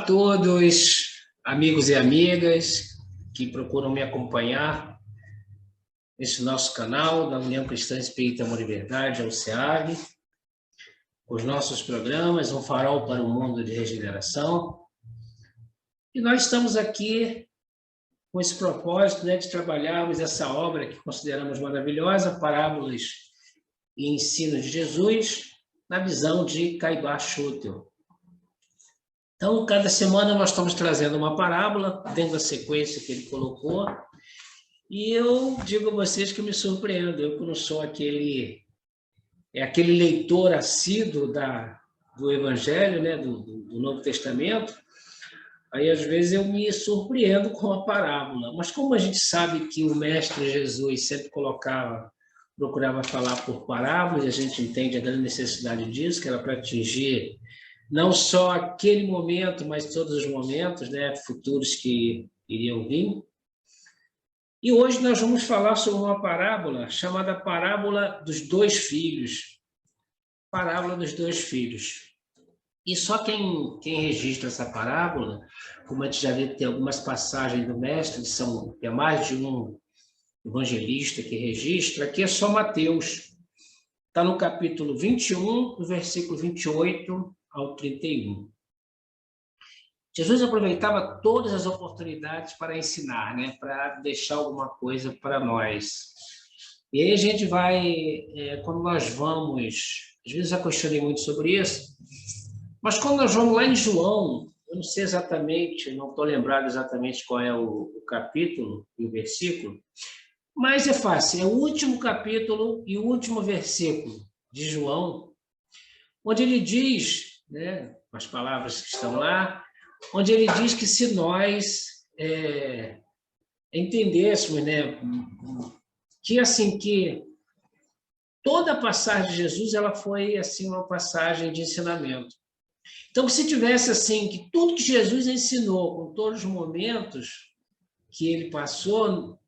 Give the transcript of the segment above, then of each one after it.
Olá a todos, amigos e amigas que procuram me acompanhar nesse nosso canal da União Cristã Espírita Amor e Verdade, a UCEAV, os nossos programas, Um Farol para o Mundo de Regeneração. E nós estamos aqui com esse propósito, de trabalharmos essa obra que consideramos maravilhosa, Parábolas e Ensino de Jesus, na visão de Caibá Schutel. Então, cada semana nós estamos trazendo uma parábola, dentro da sequência que ele colocou, e eu digo a vocês que me surpreendo, eu que não sou aquele leitor assíduo do Evangelho, né, do Novo Testamento, aí às vezes eu me surpreendo com a parábola, mas como a gente sabe que o Mestre Jesus sempre procurava falar por parábolas, e a gente entende a grande necessidade disso, que era para atingir não só aquele momento, mas todos os momentos, né, futuros que iriam vir. E hoje nós vamos falar sobre uma parábola chamada Parábola dos Dois Filhos. Parábola dos Dois Filhos. E só quem registra essa parábola, como a gente já viu, tem algumas passagens do Mestre, é mais de um evangelista que registra, aqui é só Mateus. Está no capítulo 21, do versículo 28 ao 31. Jesus aproveitava todas as oportunidades para ensinar, né? Para deixar alguma coisa para nós. E aí a gente vai, quando nós vamos, às vezes eu questionei muito sobre isso, mas quando nós vamos lá em João, eu não sei exatamente, não estou lembrado exatamente qual é o capítulo e o versículo, mas é fácil, é o último capítulo e o último versículo de João, onde ele diz, né, as palavras que estão lá, onde ele diz que se nós entendêssemos, né, que toda a passagem de Jesus ela foi assim uma passagem de ensinamento. Então, se tivesse assim que tudo que Jesus ensinou, com todos os momentos que ele passou,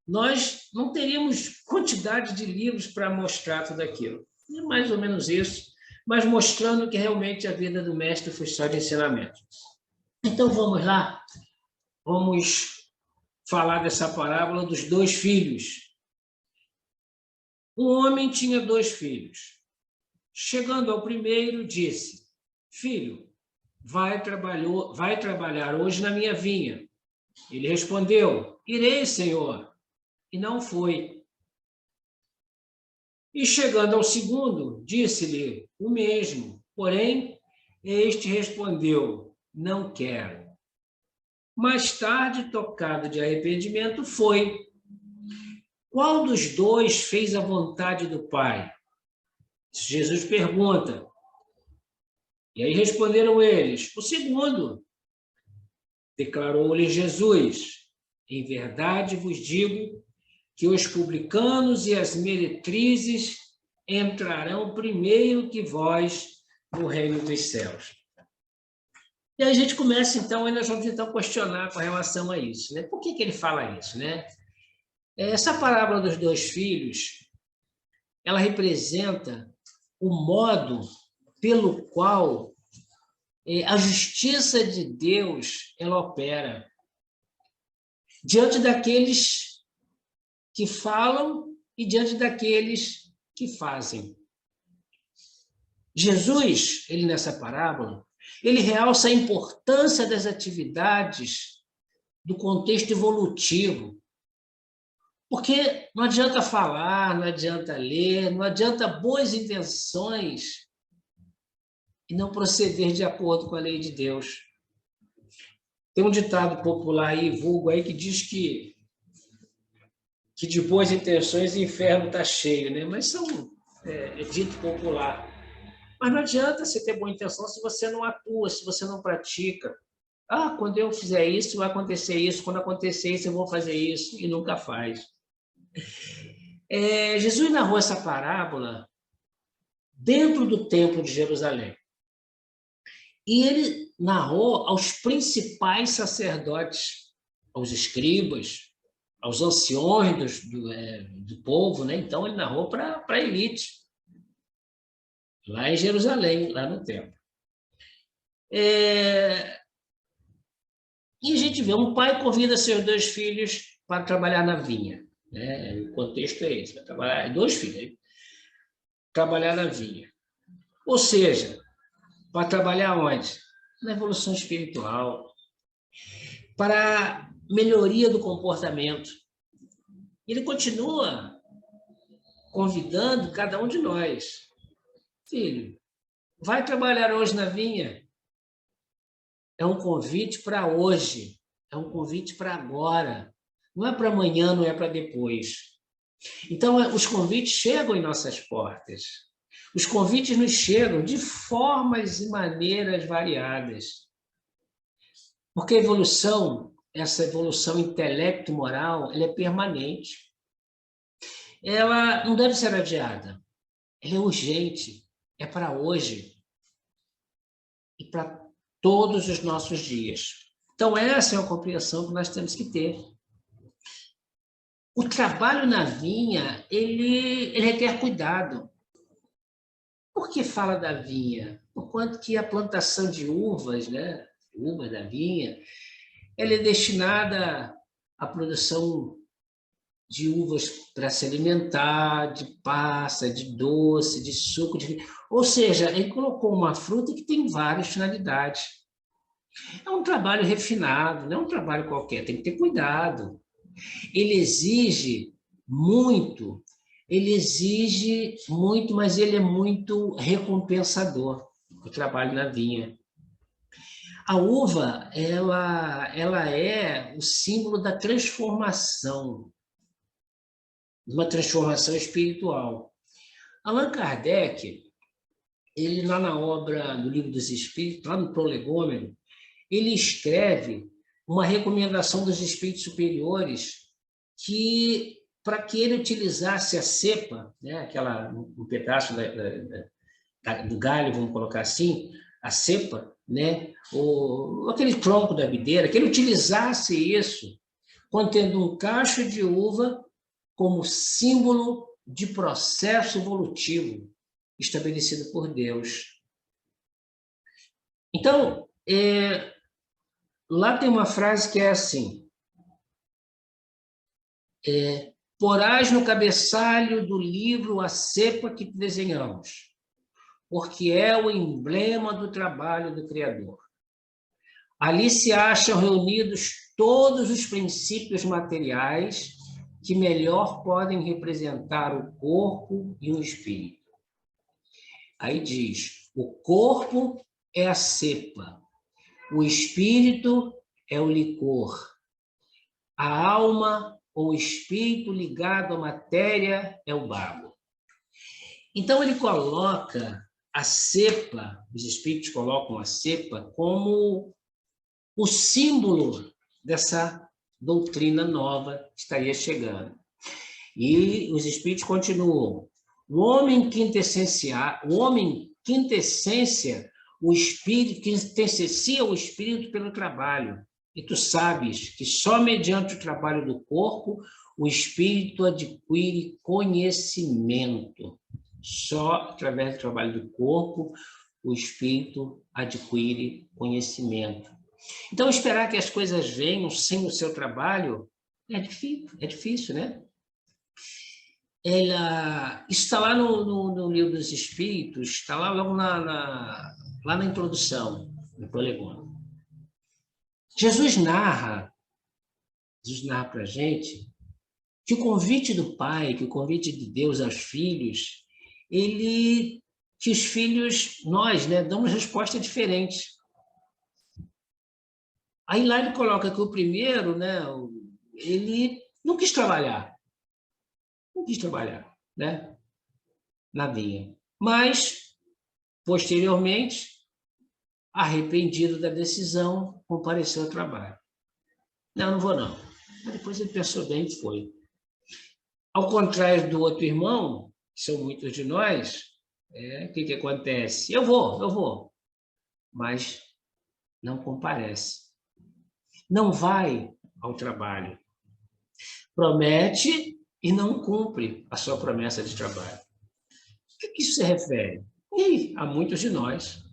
nós não teríamos quantidade de livros para mostrar tudo aquilo. É mais ou menos isso, mas mostrando que realmente a vida do Mestre foi só de ensinamento. Então, vamos lá, vamos falar dessa parábola dos dois filhos. Um homem tinha dois filhos. Chegando ao primeiro, disse: Filho, vai trabalhar hoje na minha vinha. Ele respondeu: Irei, Senhor. E não foi. E chegando ao segundo, disse-lhe o mesmo. Porém, este respondeu: Não quero. Mais tarde, tocado de arrependimento, foi. Qual dos dois fez a vontade do Pai? Jesus pergunta. E aí responderam eles: O segundo. Declarou-lhe Jesus: Em verdade vos digo que os publicanos e as meretrizes entrarão primeiro que vós no reino dos céus. E aí a gente começa, então, e nós vamos então questionar com relação a isso, né? Por que ele fala isso, né? Essa parábola dos dois filhos, ela representa o modo pelo qual a justiça de Deus ela opera diante daqueles que falam e diante daqueles que fazem. Jesus, ele nessa parábola, ele realça a importância das atividades do contexto evolutivo. Porque não adianta falar, não adianta ler, não adianta boas intenções e não proceder de acordo com a lei de Deus. Tem um ditado popular aí, vulgo aí, que diz que de boas intenções o inferno está cheio, né? Mas é dito popular. Mas não adianta você ter boa intenção se você não atua, se você não pratica. Ah, quando eu fizer isso, vai acontecer isso. Quando acontecer isso, eu vou fazer isso. E nunca faz. Jesus narrou essa parábola dentro do Templo de Jerusalém. E ele narrou aos principais sacerdotes, aos escribas, aos anciões do povo, né? Então ele narrou para a elite, lá em Jerusalém, lá no templo. E a gente vê, um pai convida seus 2 filhos para trabalhar na vinha. Né? O contexto é esse, vai trabalhar, 2 filhos, trabalhar na vinha. Ou seja, para trabalhar onde? Na evolução espiritual, para a melhoria do comportamento. Ele continua convidando cada um de nós. Filho, vai trabalhar hoje na vinha. É um convite para hoje, é um convite para agora. Não é para amanhã, não é para depois. Então, os convites chegam em nossas portas. Os convites nos chegam de formas e maneiras variadas. Porque a evolução, essa evolução intelecto-moral, ela é permanente. Ela não deve ser adiada. Ela é urgente. É para hoje. E para todos os nossos dias. Então, essa é a compreensão que nós temos que ter. O trabalho na vinha, ele requer cuidado. Por que fala da vinha? Por quanto que a plantação de uvas, né? Uvas da vinha, ela é destinada à produção de uvas para se alimentar, de passa, de doce, de suco. Ou seja, ele colocou uma fruta que tem várias finalidades. É um trabalho refinado, não é um trabalho qualquer, tem que ter cuidado. Ele exige muito, mas ele é muito recompensador, o trabalho na vinha. A uva, ela é o símbolo da transformação, uma transformação espiritual. Allan Kardec, ele lá na obra do Livro dos Espíritos, lá no Prolegômeno, ele escreve uma recomendação dos espíritos superiores para que ele utilizasse a cepa, né, um pedaço do galho, vamos colocar assim, a cepa, né, aquele tronco da videira, que ele utilizasse isso, contendo um cacho de uva como símbolo de processo evolutivo estabelecido por Deus. Então, lá tem uma frase que é assim: porás no cabeçalho do livro a cepa que desenhamos, porque é o emblema do trabalho do Criador. Ali se acham reunidos todos os princípios materiais que melhor podem representar o corpo e o espírito. Aí diz: o corpo é a cepa, o espírito é o licor, a alma ou o espírito ligado à matéria é o barro. Então, ele coloca a cepa, os espíritos colocam a cepa como o símbolo dessa doutrina nova que estaria chegando. E os espíritos continuam: o homem quintessencia, o espírito, quintessencia o espírito pelo trabalho. E tu sabes que só mediante o trabalho do corpo o espírito adquire conhecimento. Só através do trabalho do corpo o espírito adquire conhecimento. Então, esperar que as coisas venham sem o seu trabalho é difícil, né? Isso está lá no Livro dos Espíritos, está lá logo lá na introdução, no Prolegômeno. Jesus narra para a gente que o convite do Pai, que o convite de Deus aos filhos, que os filhos, nós, né, damos resposta diferente. Aí lá ele coloca que o primeiro, né, ele não quis trabalhar, né, na vinha. Mas, posteriormente, arrependido da decisão, compareceu ao trabalho. Não vou não. Mas depois ele pensou bem e foi. Ao contrário do outro irmão, que são muitos de nós, o que acontece? Eu vou. Mas não comparece. Não vai ao trabalho. Promete e não cumpre a sua promessa de trabalho. O que isso se refere? Há muitos de nós.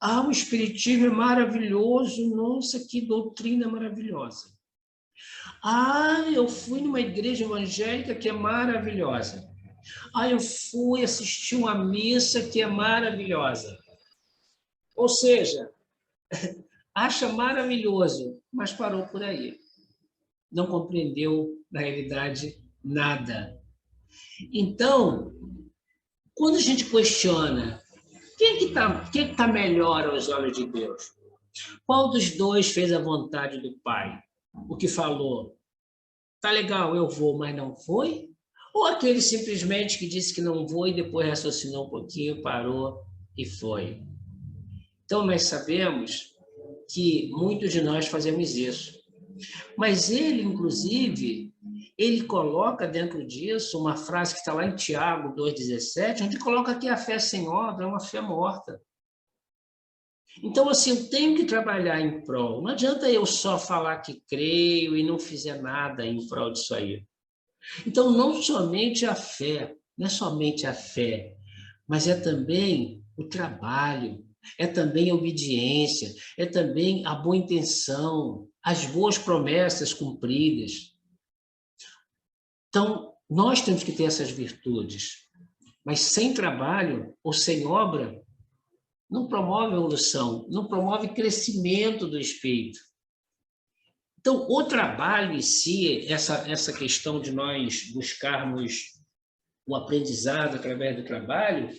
Ah, o Espiritismo é maravilhoso, nossa, que doutrina maravilhosa. Ah, eu fui numa igreja evangélica que é maravilhosa. Ah, eu fui assistir uma missa que é maravilhosa. Ou seja, acha maravilhoso, mas parou por aí. Não compreendeu, na realidade, nada. Então, quando a gente questiona quem que tá melhor aos olhos de Deus, qual dos dois fez a vontade do Pai? O que falou, tá legal, eu vou, mas não foi? Ou aquele simplesmente que disse que não vou e depois raciocinou um pouquinho, parou e foi? Então, nós sabemos que muitos de nós fazemos isso. Mas ele, inclusive, ele coloca dentro disso uma frase que está lá em Tiago 2,17, onde coloca que a fé sem obra é uma fé morta. Então, assim, eu tenho que trabalhar em prol. Não adianta eu só falar que creio e não fizer nada em prol disso aí. Então, não somente a fé, não é somente a fé, mas é também o trabalho, é também a obediência, é também a boa intenção, as boas promessas cumpridas. Então, nós temos que ter essas virtudes, mas sem trabalho ou sem obra, não promove evolução, não promove crescimento do espírito. Então, o trabalho em si, essa questão de nós buscarmos o aprendizado através do trabalho,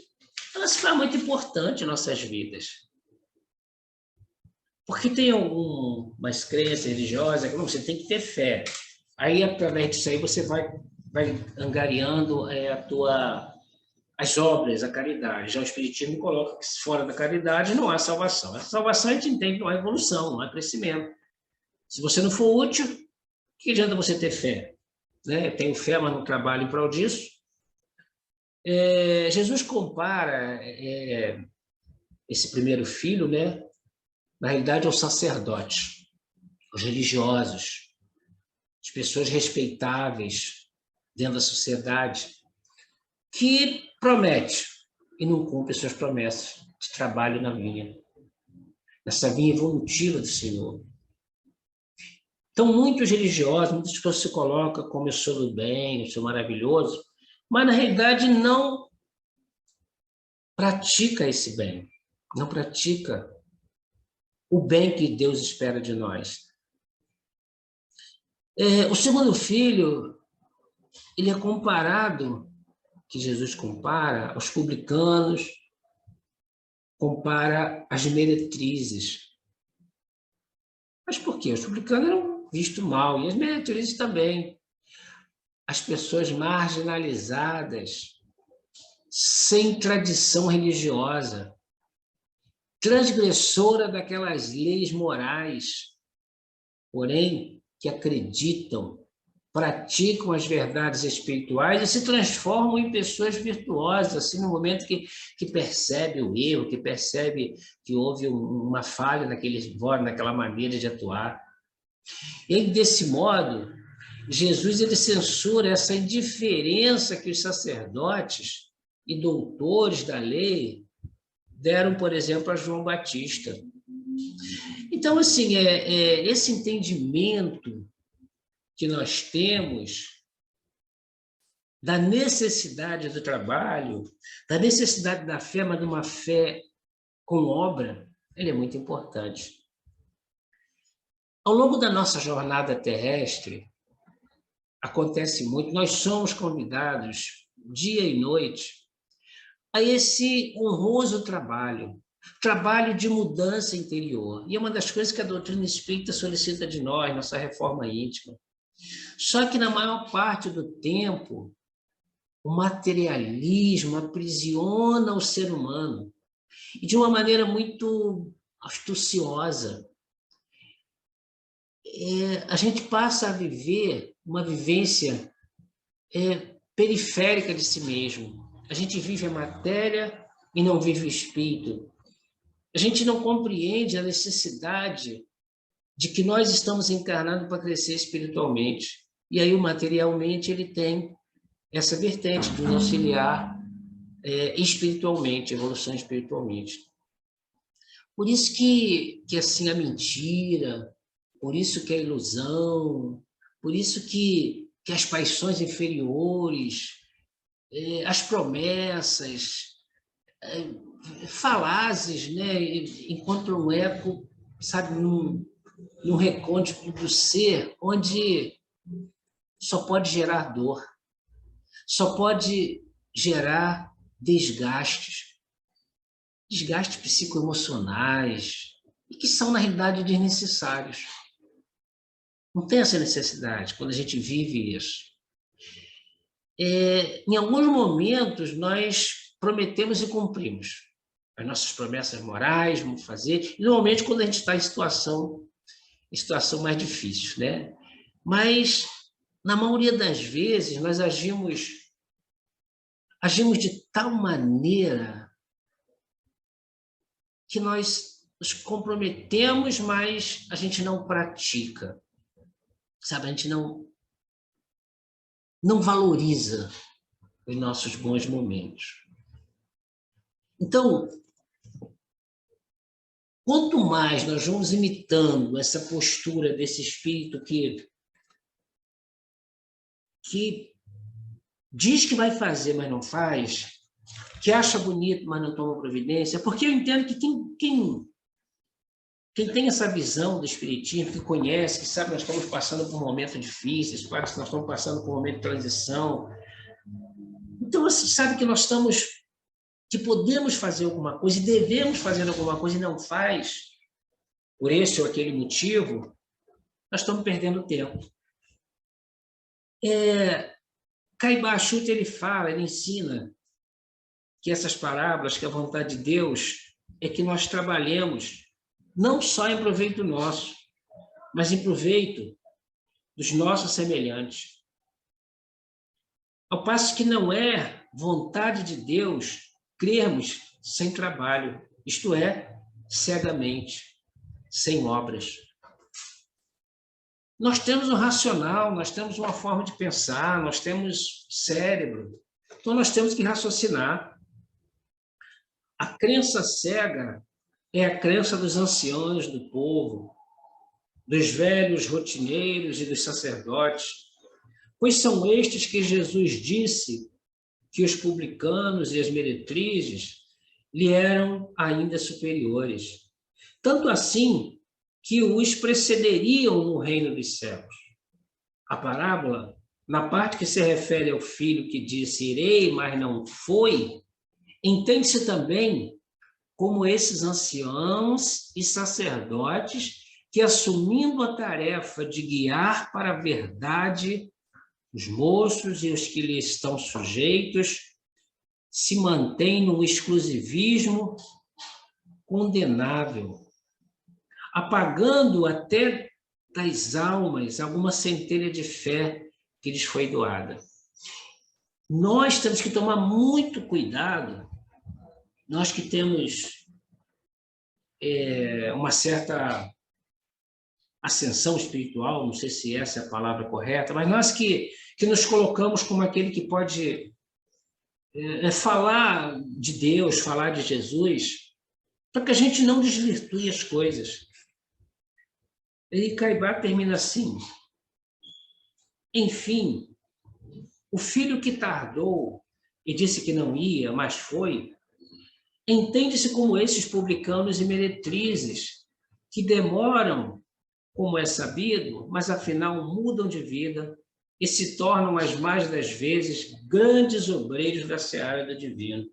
ela se faz muito importante em nossas vidas. Porque tem algumas crenças religiosas que você tem que ter fé. Aí, através disso aí, você vai angariando as obras, a caridade. Já o Espiritismo coloca que fora da caridade não há salvação. A salvação a gente entende que não há evolução, não há crescimento. Se você não for útil, que adianta você ter fé? Né? Eu tenho fé, mas não trabalho em prol disso. Jesus compara esse primeiro filho, né, na realidade, aos sacerdotes, aos religiosos, as pessoas respeitáveis dentro da sociedade, que promete e não cumpre suas promessas de trabalho na vinha, nessa vinha evolutiva do Senhor. Então, muitos religiosos, muitas pessoas se colocam como eu sou do bem, eu sou maravilhoso, mas, na realidade, não pratica esse bem, não pratica o bem que Deus espera de nós. O segundo filho, ele é comparado, que Jesus compara, aos publicanos, compara as meretrizes. Mas por quê? Os publicanos eram vistos mal, e as meretrizes também. As pessoas marginalizadas, sem tradição religiosa, transgressora daquelas leis morais, porém, que acreditam, praticam as verdades espirituais e se transformam em pessoas virtuosas, assim, no momento que percebe o erro, que percebe que houve uma falha naquela maneira de atuar. E, desse modo, Jesus ele censura essa indiferença que os sacerdotes e doutores da lei deram, por exemplo, a João Batista. Então, assim, esse entendimento que nós temos da necessidade do trabalho, da necessidade da fé, mas de uma fé com obra, ele é muito importante. Ao longo da nossa jornada terrestre, acontece muito, nós somos convidados, dia e noite, a esse honroso trabalho de mudança interior. E é uma das coisas que a doutrina espírita solicita de nós, nossa reforma íntima. Só que, na maior parte do tempo, o materialismo aprisiona o ser humano, e de uma maneira muito astuciosa. A gente passa a viver uma vivência periférica de si mesmo. A gente vive a matéria e não vive o espírito. A gente não compreende a necessidade de que nós estamos encarnados para crescer espiritualmente. E aí, o materialmente, ele tem essa vertente de nos auxiliar espiritualmente, evolução espiritualmente. Por isso que assim, a mentira, por isso que a ilusão, por isso que as paixões inferiores, as promessas, falazes, né, encontram um eco, sabe, num recôndito do ser, onde só pode gerar dor, só pode gerar desgastes psicoemocionais, e que são, na realidade, desnecessários. Não tem essa necessidade quando a gente vive isso. Em alguns momentos, nós prometemos e cumprimos as nossas promessas morais, vamos fazer, e normalmente quando a gente está em situação mais difícil, né? Mas, na maioria das vezes, nós agimos de tal maneira que nós nos comprometemos, mas a gente não pratica, sabe? A gente não valoriza os nossos bons momentos. Então, quanto mais nós vamos imitando essa postura desse espírito que diz que vai fazer, mas não faz, que acha bonito, mas não toma providência, porque eu entendo que quem tem essa visão do espiritismo, que conhece, que sabe que nós estamos passando por momentos difíceis, claro que nós estamos passando por um momento de transição, então você sabe que podemos fazer alguma coisa e devemos fazer alguma coisa e não faz, por esse ou aquele motivo, nós estamos perdendo tempo. Caiba Chuta, ele ensina que essas parábolas, que a vontade de Deus é que nós trabalhemos não só em proveito nosso, mas em proveito dos nossos semelhantes. Ao passo que não é vontade de Deus crermos sem trabalho, isto é, cegamente, sem obras. Nós temos um racional, nós temos uma forma de pensar, nós temos cérebro, então nós temos que raciocinar. A crença cega é a crença dos anciãos do povo, dos velhos rotineiros e dos sacerdotes, pois são estes que Jesus disse que os publicanos e as meretrizes lhe eram ainda superiores. Tanto assim que os precederiam no reino dos céus. A parábola, na parte que se refere ao filho que disse irei, mas não foi, entende-se também como esses anciãos e sacerdotes que, assumindo a tarefa de guiar para a verdade os moços e os que lhe estão sujeitos, se mantêm num exclusivismo condenável, apagando até das almas alguma centelha de fé que lhes foi doada. Nós temos que tomar muito cuidado, nós que temos uma certa ascensão espiritual, não sei se essa é a palavra correta, mas nós que nos colocamos como aquele que pode falar de Deus, falar de Jesus, para que a gente não desvirtue as coisas. E Caibar termina assim: enfim, o filho que tardou e disse que não ia, mas foi, entende-se como esses publicanos e meretrizes que demoram, como é sabido, mas afinal mudam de vida e se tornam as mais das vezes grandes obreiros da seara do divino.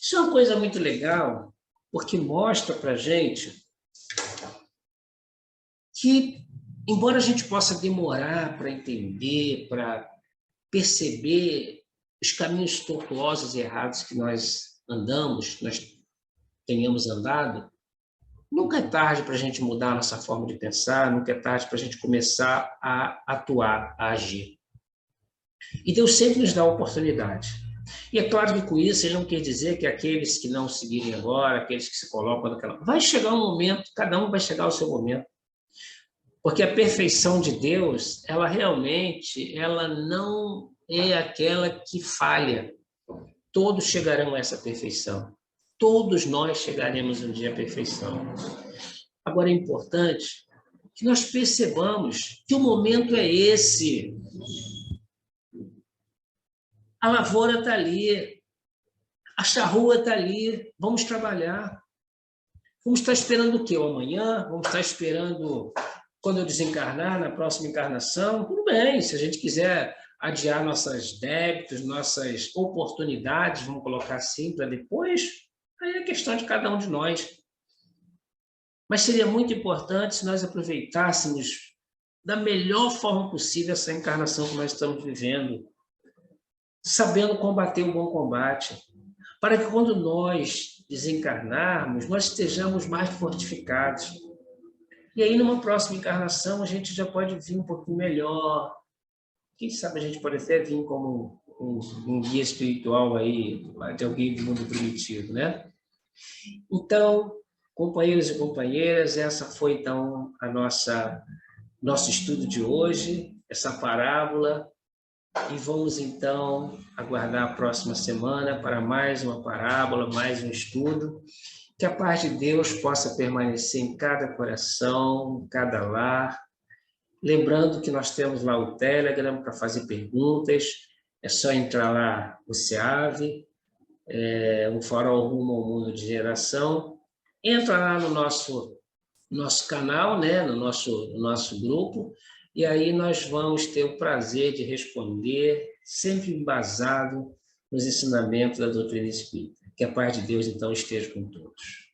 Isso é uma coisa muito legal, porque mostra para a gente que, embora a gente possa demorar para entender, para perceber os caminhos tortuosos e errados que nós tenhamos andado, nunca é tarde para a gente mudar a nossa forma de pensar, nunca é tarde para a gente começar a atuar, a agir. E Deus sempre nos dá a oportunidade. E é claro que com isso ele não quer dizer que aqueles que não seguirem agora, aqueles que se colocam naquela... Vai chegar um momento, cada um vai chegar ao seu momento. Porque a perfeição de Deus, ela realmente, ela não é aquela que falha. Todos chegarão a essa perfeição. Todos nós chegaremos um dia à perfeição. Agora é importante que nós percebamos que o momento é esse. A lavoura está ali, a charrua está ali, vamos trabalhar. Vamos estar esperando o quê? O amanhã? Vamos estar esperando quando eu desencarnar, na próxima encarnação? Tudo bem, se a gente quiser adiar nossos débitos, nossas oportunidades, vamos colocar assim para depois, aí é questão de cada um de nós. Mas seria muito importante se nós aproveitássemos da melhor forma possível essa encarnação que nós estamos vivendo, sabendo combater o bom combate, para que quando nós desencarnarmos, nós estejamos mais fortificados. E aí, numa próxima encarnação, a gente já pode vir um pouquinho melhor. Quem sabe a gente pode até vir como um guia espiritual aí, de alguém do mundo primitivo, né? Então, companheiros e companheiras, essa foi, então, nosso estudo de hoje, essa parábola. E vamos, então, aguardar a próxima semana para mais uma parábola, mais um estudo. Que a paz de Deus possa permanecer em cada coração, em cada lar. Lembrando que nós temos lá o Telegram para fazer perguntas. É só entrar lá, o SEAV, um farol rumo ao mundo de geração. Entra lá no nosso canal, né? no nosso grupo, e aí nós vamos ter o prazer de responder, sempre embasado nos ensinamentos da doutrina espírita. Que a paz de Deus, então, esteja com todos.